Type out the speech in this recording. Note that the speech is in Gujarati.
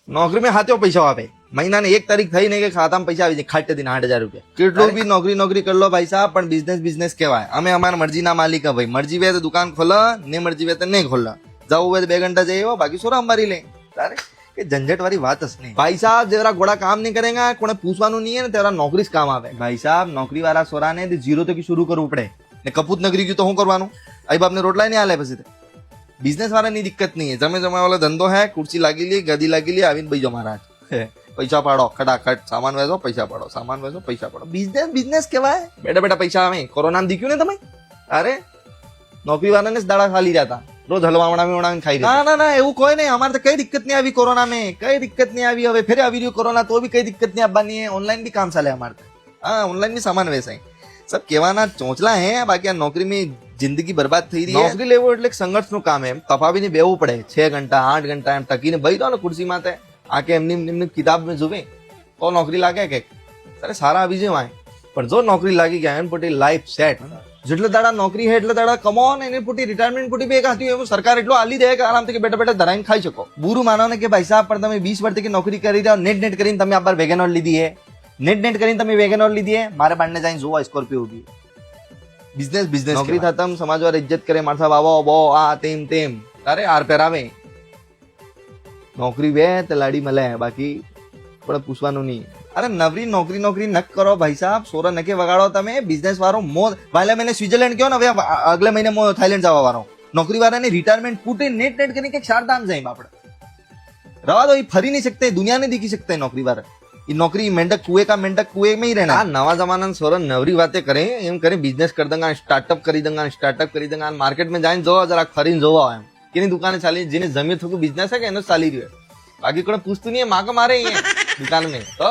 નોકરી में હાથે પૈસા આપે મહિનાની 1 તારીખ થઈ ને કે ખાતામાં પૈસા આવી જાય ખાટે દિન 8,000 રૂપિયા કેટલું બી નોકરી કરી લો ભાઈ સાહેબ પણ બિઝનેસ કહેવાય અમે અમારા મરજીના માલિક ભાઈ મરજી વે તો દુકાન ખોલા ને મરજી વે તો નહીં ખોલા જવું હોય તો 2 घंटा जाइए बाकी सोरा हमारी ले तारे કે ઝંઝટ વાળી વાત જ નહીં ભાઈ સાહેબ જેવરા ઘોડા કામ નહીં કરેગા કોને પૂછવાનું નહીં હે ને તેવરા નોકરી જ કામ આવે ભાઈ સાહેબ નોકરી વાળા સોરાને જીરો થી શરૂ કરવું પડે ને કપૂત નગરી ગયું તો શું કરવાનું આઈ બાપને રોટલા નહીં આલે પછી બિઝનેસ વાળાની દિક્કત નહીં જમે વાળો ધંધો હે કુર્સી લાગી લી ગદી લાગી લી આવીને ભાઈ જો મહારાજ પૈસા પાડો ખટાખટ સામાન વેચો પૈસા પાડો સામાન વેચો પૈસા પાડો બિઝનેસ કહેવાય બેટા પૈસા આવે કોરોનામાં દીખ્યું ને તમે અરે નોકરી વાળાને જ દાડા ખાલી રહ્યા રોજ હલવામણા ખાઈ રહ્યા ના એવું કોઈ નહીં અમારે તો કઈ દિક્કત નહીં આવી કોરોના में કઈ દિક્કત નહીં આવી હવે ફેર આવી રહ્યું કોરોના તો બી કઈ દિક્કત નહીં આવવાની ઓનલાઈન બી કામ ચાલે અમારે હા ઓનલાઈન બી સામાન વેચાય સબ કહેવાના ચોચલા હે બાકી આ નોકરી में જિંદગી બરબાદ થઈ રહી है નોકરી લેવો એટલે સંઘર્ષનું કામ એમ તપાવીને બેવું પડે 6 ઘંટા 8 ઘંટા એમ ટકીને બેહી દો ને ખુરશી માથે આકે એમની કિતાબ में જોવે તો નોકરી લાગે કે અરે સારા આવી જાય પણ જો નોકરી લાગી ગયા એમ પોતે લાઈફ સેટ જેટલે દાડા નોકરી હે એટલે દાડા કમાવો ને એને પોતી રિટાયરમેન્ટ પોતી બે કાતી એવું સરકાર એટલો આલી દે કે આરામથી કે બેટા ધરાઈને ખાઈ શકો બુરું માનો ને કે ભાઈ સાહેબ પણ તમે 20 વર્ષથી નોકરી કરી રહ્યા નેટ કરીને તમે આ બાર વેગેનોર લીધી હે નેટ કરીને તમે વેગેનોર લીધી હે મારે બાંડને જઈને જોવા સ્કોર્પિયો ઉભી બિઝનેસ નોકરી થતમ સમાજવાર ઇજ્જત કરે માર સાહેબ આવો બો આ તેમ તારે આર પહેરાવે નોકરી વે તો લાડી મળે બાકી પણ પૂછવાનું નહીં અરે નવરી નોકરી નક કરો ભાઈ સાહેબ સોરા નકે વગાડો તમે બિઝનેસ વાળો વાલે मैंने स्विट्जरलैंड क्यों ना હવે અગલે મહિને મો થાઈલેન્ડ જવા વાળો નોકરી વાળાને રિટાયરમેન્ટ પૂટે નેટ કરીને કે 4 દામ જાય આપણે રવા દો એ ફરી નહીં सकते दुनिया नहीं दिखी सकते नौकरी वाला ये नौकरी मेंढक कुएं में ही रहना नवा जमाना सोरा नवरी बातें करें एम करें बिजनेस कर देंगे स्टार्टअप કરી देंगे मार्केट में जाए जो जरा फरीने જોવા એમ કેની દુકાને ચાલી જેને જમી થોડું બિઝનેસ છે કે એનો ચાલી રહ્યો બાકી કોઈ પૂછતું નહીં માગે મારે દુકાન में તો